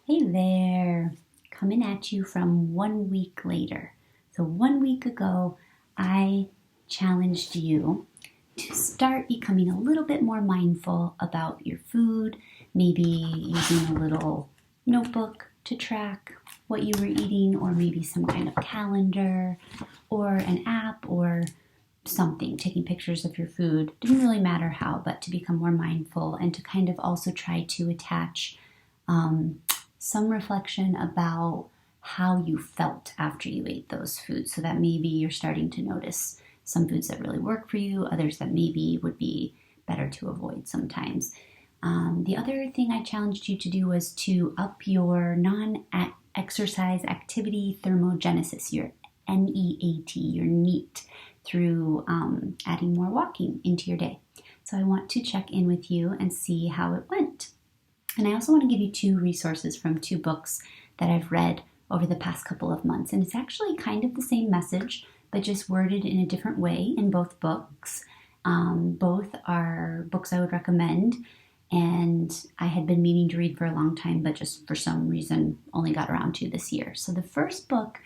Hey there, coming at you from 1 week later. So 1 week ago, I challenged you to start becoming a little bit more mindful about your food, maybe using a little notebook to track what you were eating, or maybe some kind of calendar, or an app, or something, taking pictures of your food. Didn't really matter how, but to become more mindful and to kind of also try to attach some reflection about how you felt after you ate those foods, so that maybe you're starting to notice some foods that really work for you, others that maybe would be better to avoid sometimes. The other thing I challenged you to do was to up your non-exercise activity thermogenesis, your NEAT, your NEAT, through adding more walking into your day. So I want to check in with you and see how it went. And I also want to give you two resources from two books that I've read over the past couple of months. And it's actually kind of the same message, but just worded in a different way in both books. Both are books I would recommend, and I had been meaning to read for a long time, but just for some reason only got around to this year. So the first book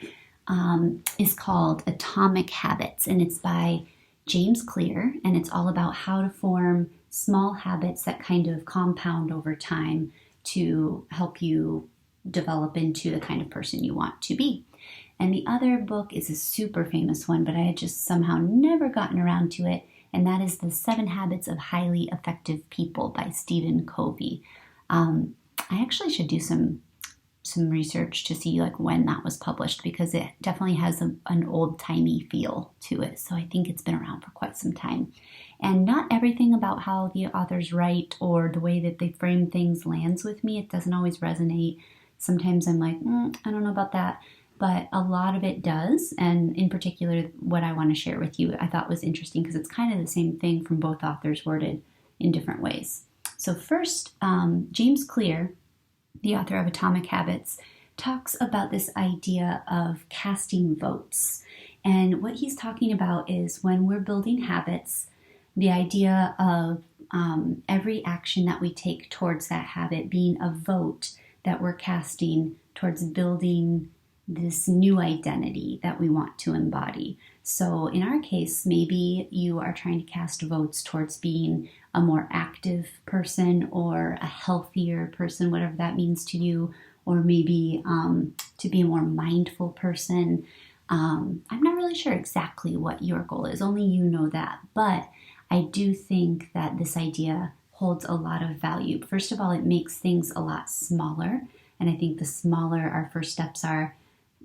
is called Atomic Habits, and it's by James Clear, and it's all about how to form small habits that kind of compound over time to help you develop into the kind of person you want to be. And the other book is a super famous one, but I had just somehow never gotten around to it, and that is The 7 Habits of Highly Effective People by Stephen Covey. I actually should do some research to see like when that was published, because it definitely has an old-timey feel to it. So I think it's been around for quite some time. And not everything about how the authors write or the way that they frame things lands with me. It doesn't always resonate. Sometimes I'm like, I don't know about that. But a lot of it does. And in particular, what I want to share with you, I thought was interesting because it's kind of the same thing from both authors worded in different ways. So first, James Clear, the author of Atomic Habits, talks about this idea of casting votes. And what he's talking about is when we're building habits, the idea of every action that we take towards that habit being a vote that we're casting towards building this new identity that we want to embody. So in our case, maybe you are trying to cast votes towards being a more active person or a healthier person, whatever that means to you, or maybe to be a more mindful person. I'm not really sure exactly what your goal is, only you know that, but I do think that this idea holds a lot of value. First of all, it makes things a lot smaller, and I think the smaller our first steps are,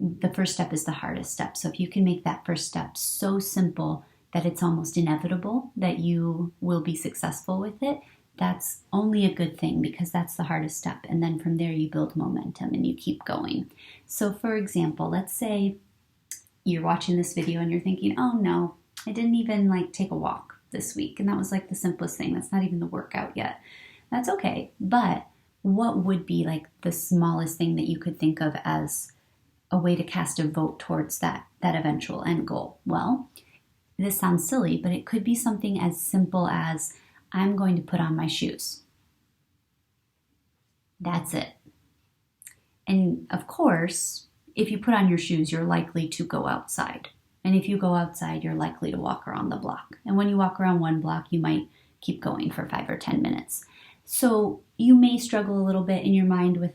the first step is the hardest step. So if you can make that first step so simple that it's almost inevitable that you will be successful with it, that's only a good thing, because that's the hardest step. And then from there you build momentum and you keep going. So for example, let's say you're watching this video and you're thinking, oh no, I didn't even take a walk this week. And that was the simplest thing. That's not even the workout yet. That's okay. But what would be the smallest thing that you could think of as a way to cast a vote towards that eventual end goal? Well, this sounds silly, but it could be something as simple as, I'm going to put on my shoes. That's it. And of course, if you put on your shoes, you're likely to go outside. And if you go outside, you're likely to walk around the block. And when you walk around one block, you might keep going for 5 or 10 minutes. So you may struggle a little bit in your mind with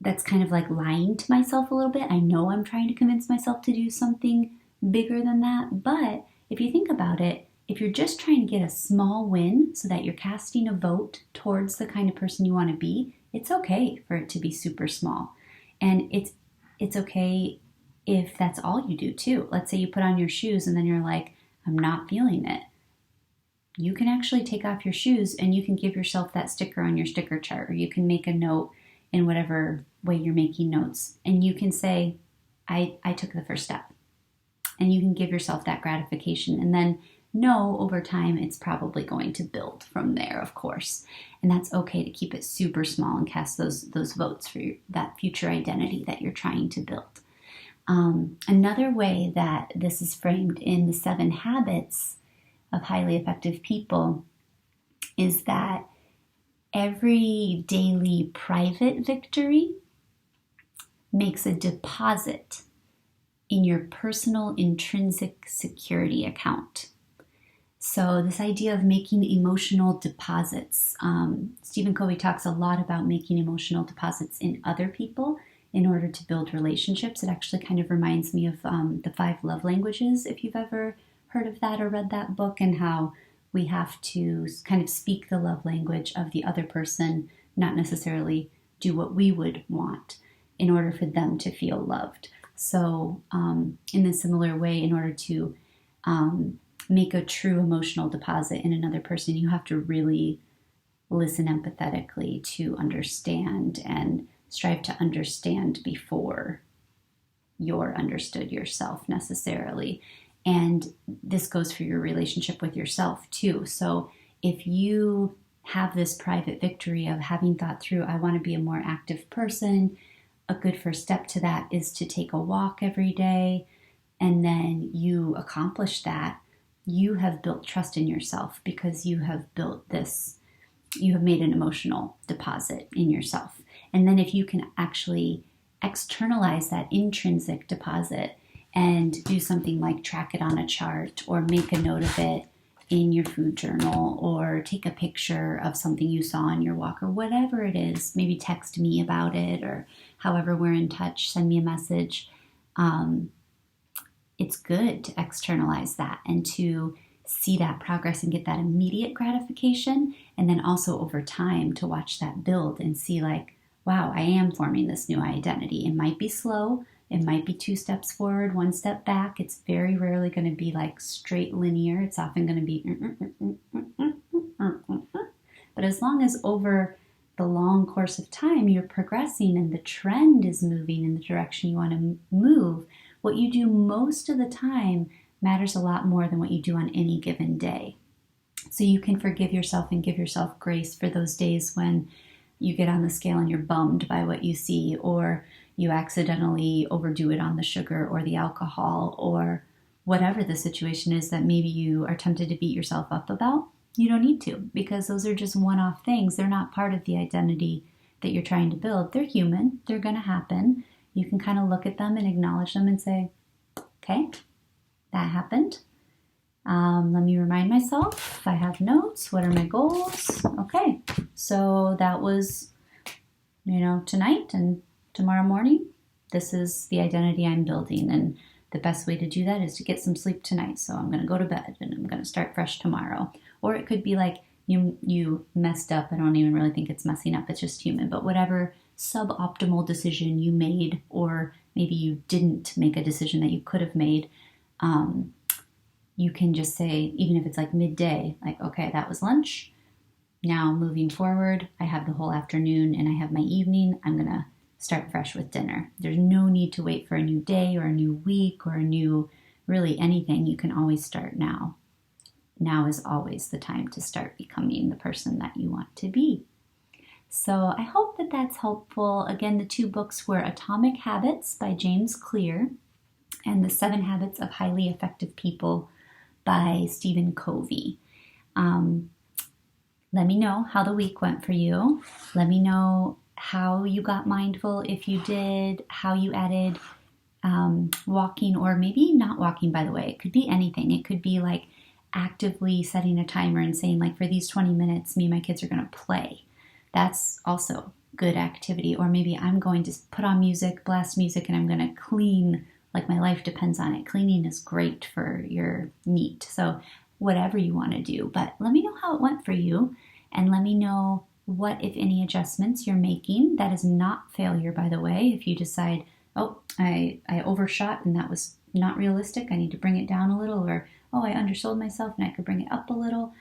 that's kind of lying to myself a little bit. I know I'm trying to convince myself to do something bigger than that. But if you think about it, if you're just trying to get a small win so that you're casting a vote towards the kind of person you want to be, it's okay for it to be super small. And it's okay if that's all you do too. Let's say you put on your shoes and then you're like, I'm not feeling it. You can actually take off your shoes and you can give yourself that sticker on your sticker chart, or you can make a note in whatever way you're making notes. And you can say, I took the first step. And you can give yourself that gratification. And then know over time it's probably going to build from there, of course. And that's okay to keep it super small and cast those votes for that future identity that you're trying to build. Another way that this is framed in the 7 Habits of Highly Effective People is that Every daily private victory makes a deposit in your personal intrinsic security account. So this idea of making emotional deposits, Stephen Covey talks a lot about making emotional deposits in other people in order to build relationships. It actually kind of reminds me of the 5 love languages, if you've ever heard of that or read that book, and how we have to kind of speak the love language of the other person, not necessarily do what we would want in order for them to feel loved. So in a similar way, in order to make a true emotional deposit in another person, you have to really listen empathetically to understand and strive to understand before you're understood yourself necessarily. And this goes for your relationship with yourself too. So if you have this private victory of having thought through, I want to be a more active person, a good first step to that is to take a walk every day, and then you accomplish that, you have built trust in yourself because you have built this, you have made an emotional deposit in yourself. And then if you can actually externalize that intrinsic deposit and do something like track it on a chart or make a note of it in your food journal or take a picture of something you saw on your walk or whatever it is, maybe text me about it or however we're in touch, send me a message. It's good to externalize that and to see that progress and get that immediate gratification. And then also over time to watch that build and see like, wow, I am forming this new identity. It might be slow. It might be 2 steps forward, 1 step back. It's very rarely going to be like straight linear. It's often going to be, but as long as over the long course of time, you're progressing and the trend is moving in the direction you want to move, what you do most of the time matters a lot more than what you do on any given day. So you can forgive yourself and give yourself grace for those days when you get on the scale and you're bummed by what you see, or you accidentally overdo it on the sugar or the alcohol, or whatever the situation is that maybe you are tempted to beat yourself up about. You don't need to, because those are just one-off things. They're not part of the identity that you're trying to build. They're human. They're going to happen. You can kind of look at them and acknowledge them and say, okay, that happened. Let me remind myself, I have notes. What are my goals? Okay, so that was, tonight and tomorrow morning. This is the identity I'm building. And the best way to do that is to get some sleep tonight. So I'm going to go to bed and I'm going to start fresh tomorrow. Or it could be like you messed up. I don't even really think it's messing up. It's just human. But whatever suboptimal decision you made, or maybe you didn't make a decision that you could have made, you can just say, even if it's like midday, like, okay, that was lunch. Now moving forward, I have the whole afternoon and I have my evening. I'm going to start fresh with dinner. There's no need to wait for a new day or a new week or a new, really anything. You can always start now. Now is always the time to start becoming the person that you want to be. So I hope that that's helpful. Again, the 2 books were Atomic Habits by James Clear and The 7 Habits of Highly Effective People by Stephen Covey. Let me know how the week went for you. Let me know how you got mindful, if you did, how you added walking, or maybe not walking, by the way. It could be anything. It could be like actively setting a timer and saying, like, for these 20 minutes, me and my kids are going to play. That's also good activity. Or maybe I'm going to put on music, blast music, and I'm going to clean, like my life depends on it. Cleaning is great for your neat. So whatever you want to do. But let me know how it went for you, and let me know what, if any, adjustments you're making. That is not failure, by the way. If you decide, oh, I overshot and that was not realistic, I need to bring it down a little, or, oh, I undersold myself and I could bring it up a little,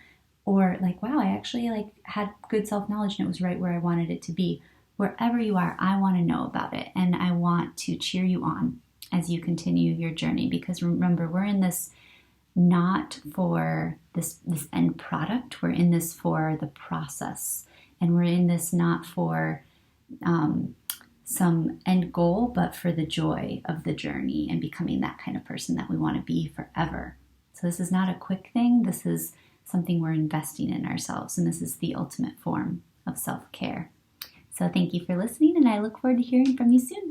or like, wow, I actually had good self-knowledge and it was right where I wanted it to be. Wherever you are, I want to know about it, and I want to cheer you on as you continue your journey, because remember, we're in this not for this end product. We're in this for the process, and we're in this not for some end goal, but for the joy of the journey and becoming that kind of person that we want to be forever. So this is not a quick thing. This is something we're investing in ourselves, and this is the ultimate form of self-care. So thank you for listening, and I look forward to hearing from you soon.